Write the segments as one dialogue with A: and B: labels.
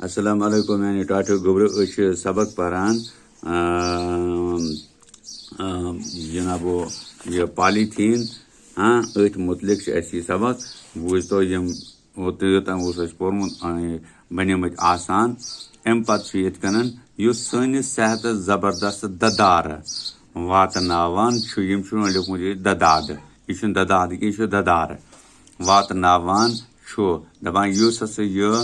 A: Assalamu alaikum yani Tato Gubru sabak paran Janabo ये polythene हाँ अथ मुतलिक सबक बूझ तो यम तोतान पोर्मुत बनिमत आसान अम पे सैनिस सेहत जबरदस्त ददार वातनावान लिखमुत ददाद यह ददाद यह ददार वातनावान दपान हसा यह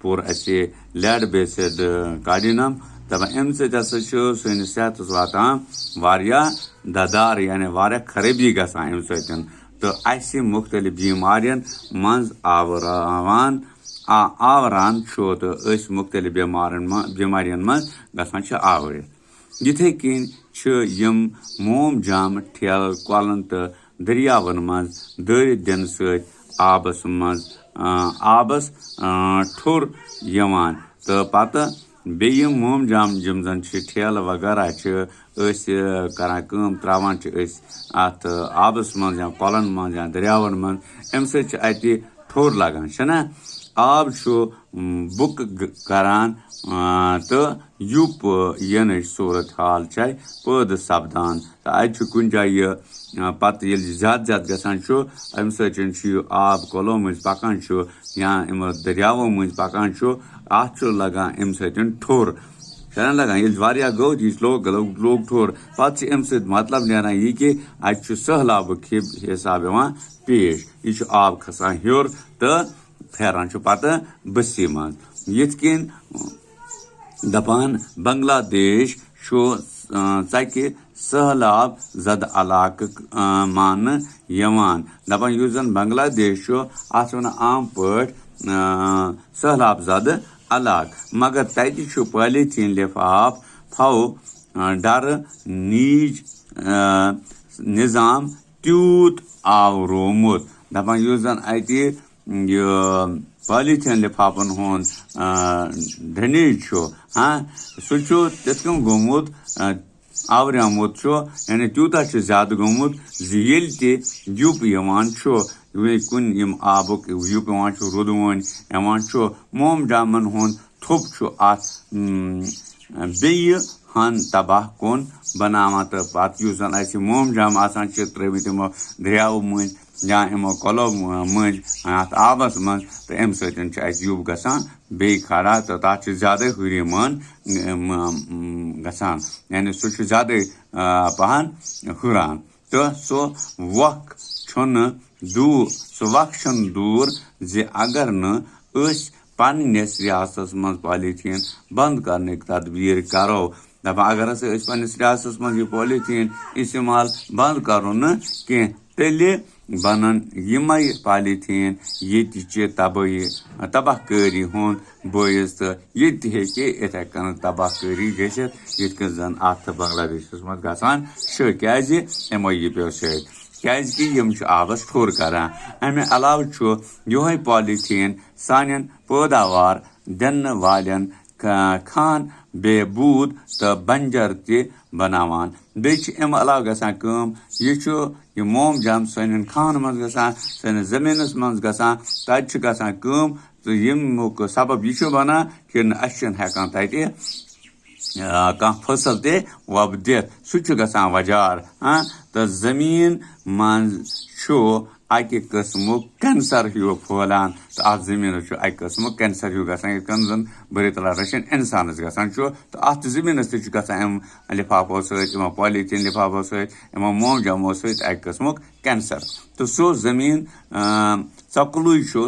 A: पोर असे लेड बेसिड कार्डिनम दपान अम सैनिस सेहत वातान वारिया ददार यानी वारिया खराबी गसान अम सतन तो अस मुख्तलिफ बीमारियन मज आवरान तो मुख्तलिफ बीमारियन मज गसान आवर यथे कन मोम जाम ठेल कलन तो दरियावन मज दरित दिन सबस मज आबस ठुर यवान तो पत बे मोम जाम जम जन ठेल वगैरह करान त्रावान अत आबस मज या कलन मज या दरियावन मज अम सत्य ठोर लगान छना आब बुक करान तो यूप यन सूरत हाल पैद सपदान तो अत कुन जाय पत ज्यादा गसान अम सतन आब कलो मज पकान या दरियावो मज पकान अत लगान अम सतन ठोर छना लगान ये गो लोग ठोर पत अम मतलब नारान यह कि अत सहलाब हिसाब पेश यह आब खसान हर तो फेरान पत बसी मज यथ कन दपान बांग्लादेश चकि सहलाब जद इलाक मान दपान युस जन बांग्लादेश अत वन आम पे सहलाब जद इलाक मगर तत पॉलीथीन लिफाफ डर नीज निज़ाम तूत आवरोमुत दपान युस जन अत पॉलीथीन लिफाफन हुंद ड्रेनेज हाँ सह तथ गोमुत आवरियामुत यानी तूता ज्यादा गोमुत यूप कुन आबुक यूप रुदवन मोम जामन हुंद थोप अत हन तबाह कुन बनावान तो पत जन मोम जाम त्रमित दरियाव मज या इमो कलो मज अत आबस मज तो अम सतन यूप गसान बे खड़ा तो तथ ज्यादा हुरिमान गसान यानी सह ज्यादा पहन हुरान तो सो वक दूर सो वक दूर जे अगर न पन्नस रियासतस मज पॉलीथीन बंद करने तदबीर करो दपा अगर पन्नस रियासतस मज यह पॉलीथीन इस्तेमाल बंद करो न कह तेल बनन यम पॉलीथीन ये तबाहकारी हुंद बयस तो ये इथे कन तबाहकारी गसित ये जन अत बांग्लादेश मज गसान यमो यह पे सि यम आबस ठोर करान अमे अलाव यह पॉलीथीन सान पैदावार दिन वालन खान बेबूद तो बंजर त बनावान बे अलाव गसान यह मोम जाम सन खान मज गसान सन जमीनस मज गसान तत गसान तो यमुक सबब यह बना कि हेकान तत कह फसल ते वबदित सह गसान वजार हाँ तो जमीन मज अकि किस्मुक कैंसर हूँ फैलान तो अत जमीन अकि किस्मुक कैंसर हूँ गसान जन बरी तला रशन इंसानस गसान तो अत जमीनस तम लिफाफो सो पॉलीथीन लिफाफो सो मोम जामो सक किस्मुक कैंसर तो सो जमीन चकुल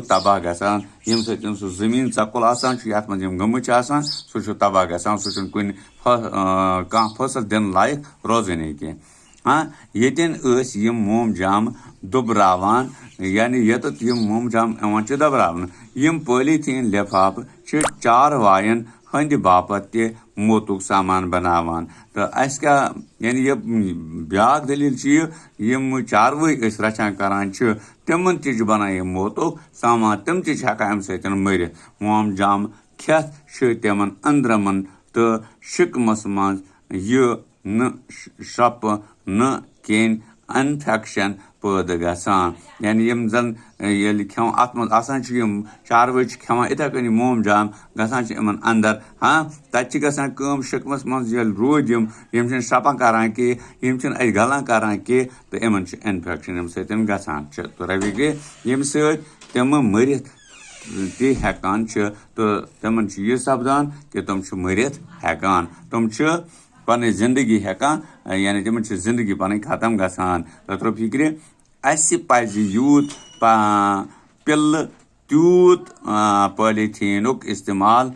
A: तबाह गसान यम सतन सह जमीन चकुल ये मज गमुच सह तबाह गसान सह कुन कह फसल दिन लायक रोजन कह हाँ यन मोम जाम दुबरावान यानी यत मोम जाम दुबरावन यम पॉलीथीन लिफाफ चारवायन हंद बापत मोतुक सामान बनावान तो अस क्या यानी यह ब्याक दलील यम चारवई रचान करान तिमन बनान यह मोतुक सामान तम हेकान अम सतन मरित मोम जाम खेत तिमन अंद्रमन तो शिकमस मज यह न शप न केन इन्फेक्शन पैदा गसान यानी यम जन ये खेवान अत मज आसान चारवे खेवान इथे कन मोम जाम गसान इन अंदर हाँ तत गसान शिकमस मज रूद यम सपा करान कि यम गलान करान कि तो इन इन्फेक्शन यम सतन गसान तो रवि गई यम सम मरित ती हेकान तो तमन यह सपदान कि तुम मरित हेकान तुम पन जिंदगी हेकान यानी तमन जिंदगी पन खत्म गसान तो त्रो फिक्र अस पज यूत पिल्ल तूत पॉलीथीनुक इस्तेमाल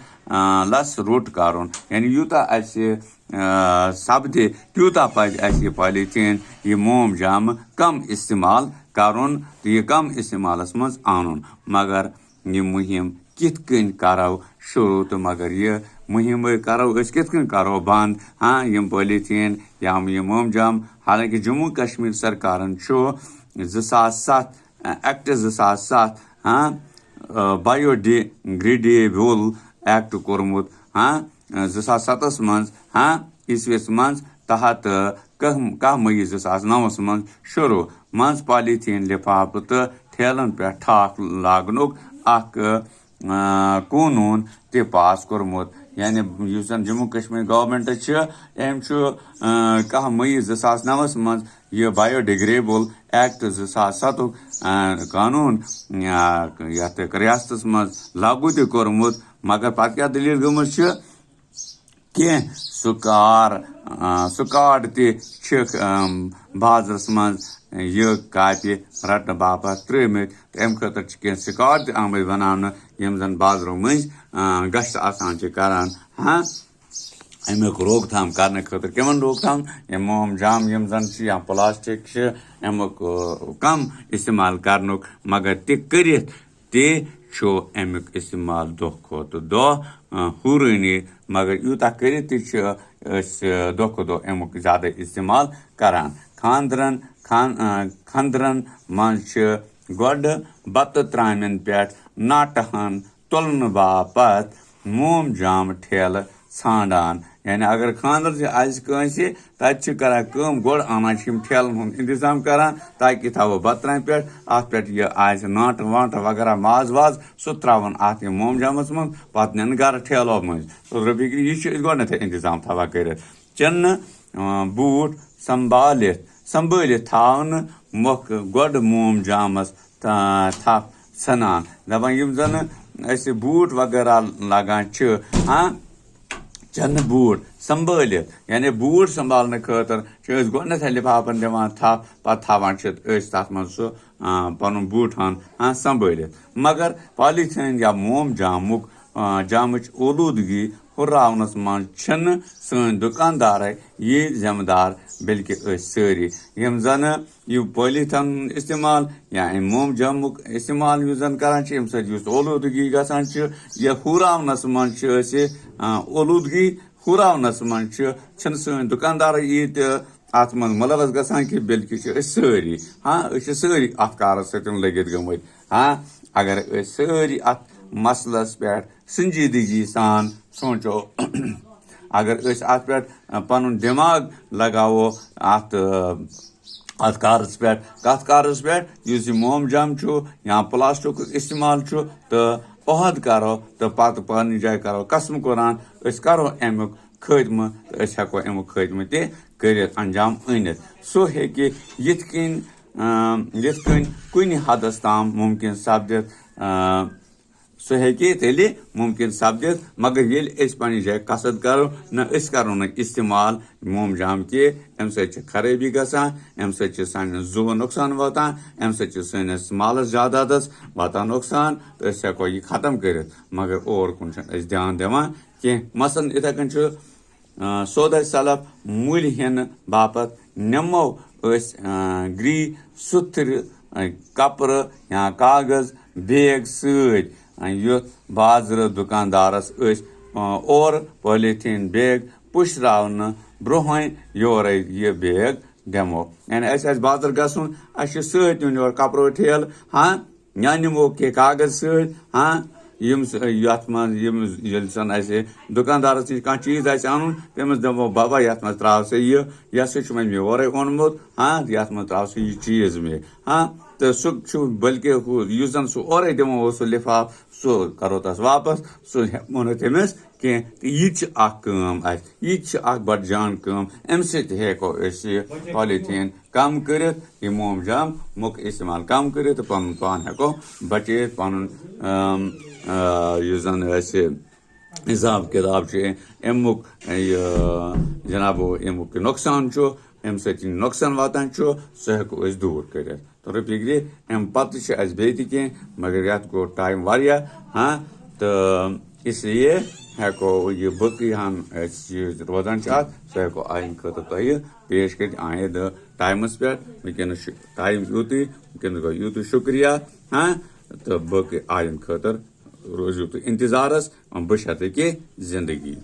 A: लस रुट करुन यानी यूता अस सपद तूता पज अस पॉलीथीन यह मोम जाम कम इस्तेमाल करुन तो यह कम इस्तेमालस मज आनुन मगर यह मुहिम कित कन करो शुरू तो मगर यह मुहिम करो कित कन करो बंद हाँ यम पॉलीथीन या यह मोम जाम हालांकि जम्मू कश्मीर सरकारन 2007 एक्ट 2007 हाँ बायोडिग्रेडेबल एक्ट कोरमुत हाँ 2007 मज हाँ ईस्वीस मज तहत 10 मई 2009 मज शुरू मज पॉलीथीन लिफाफ तो ठेलन पे ठाक लागनुक कानून ते पास कोरमुत यानी जम्मू कश्मीर गवर्नमेंट 10 मई 2009 मज यह बायोडिग्रेडेबल एक्ट 2007 कानून यथ रियासत मज लागू तो कोरमुत मगर पत क्या दलील गमत कह सुकार्ड ते बाजारस मज यह कापि रटने बापत त्रिमित अम खतर कह सिकार्ड ते आमद बनाने यम जन बाजारों मज गश्त आसान करान हाँ अमुक रोकथाम करने खतर कमन रोकथाम यम मोम जाम यम जन या प्लास्टिक अमुक कम इस्तेमाल करनुक मगर ते करित ते अमुक इस्तेमाल दो खत दो हुरनी मगर यूता करित दो खो दो अमुक ज्यादा इस्तेमाल करान खंदरन मज गोड बत त्रामन पे नाटहन तुलन बापत मोम जाम ठेल ान यानी अगर खानदर आंसे तत कम गोड़ आना ठेलन हूं इंतजाम करान ताकि थो बत त्राम पे अत पे यह आज नाट वाट वगैरह माज वाज सह त्रावन अत मोम जामस मज पे नीन गर ठेलो मज रफी यह गोडन इंतजाम थवा कर चन बूट संभालित थावन मुख गोड मोम जामस थप सनान दपान यम जन अस बूट वगैरह लगान हाँ चन बूट संभालित यानी बूट संभालने खतर गोडनथ लिफाफन दिवान थप पे थवान तथ मज सह पन बूट हाँ संभालित मगर पॉलीथीन या मोम जामच ओलूदगी हुर्रावनस मज सन दुकानदार ये जिम्मेदार बल्कि सारी यम जन यह पॉलीथीन इस्तेमाल या मोम जामुक इस्तेमाल जन करान यम ओलूदगी गसान यह हुर्रावनस मज ओलूदगी हुर्रावनस मज सन दुकानदार ये अत मज मुलवस गसान कि बल्कि सारी हाँ सारी अत कारस सतन लगित गमत हाँ अगर सारी अत मसलस पे संजीदगी सान सोचो अगर अत पे पन दिमाग लगावो अत कारस पे कत कारस पे मोम जाम या प्लास्टिक इस्तेमाल तो अहद करो तो पत पन्नी जाय करो कसम कुरान करो अमुक खत्म तो हेको अमुक खत्म ते करित अंजाम अनित सो हेकि यिथ कन कुन हदस ताम मुमकिन सपदित सो हेकि तेलि मुमकिन सपदित मगर ये पन्नी जाय कसद करो न करो न इस्तेमाल मोम जाम के अम खराबी गसान अम सान जुवन नुकसान वातान अम सस मालस जायदादस वातान नुकसान तो हेको यह खत्म कर मगर और कुन ध्यान दिवान कह मसन इथे कन सौदा सलफ मूल हेन बापत नमो ग्री सुथर कपर या कागज बैग सत युथ बाजार दुकानदारस और पॉलीथीन बैग पुशरावन ब्रोह योर यह बैग दिमो यानी बाजार गसन सत नुन योर कपरो ठेल हाँ या निमो कह कागज सत हाँ यथ मे दुकानदारस नश कह चीज आन तमिस दमो बाबा यथ मे त्राव सा यह मे मोरे ओनमुत हाँ यथ मे त्राव सा यह चीज मे हाँ तो सह बल्कि जन सह और दिमो सह लिफाफ सह करो तस वापस सह हेमो न तमिस कह यह बड़ जान कम अम सको पॉलीथीन कम कर मोमजाम मुक इस्तेमाल कम कर पन पान हेको बचे पन जन हिसाब किताब अमुक जनाब अमुक नुकसान अम नुकसान वातान सह हेको दूर कर तो रफीक अम पत बे कह मगर ये गो टाइम वारिया हाँ तो इसलिए हेको यह बकी हन चीज रोजान सह हेको आइन खत पेश कर आयद टाइमस पे वनकस टाइम यूत वनकस गो यूत शुक्रिया हाँ तो बकी आइन खतर रोजू तो इंतजारस बश कि जिंदगी।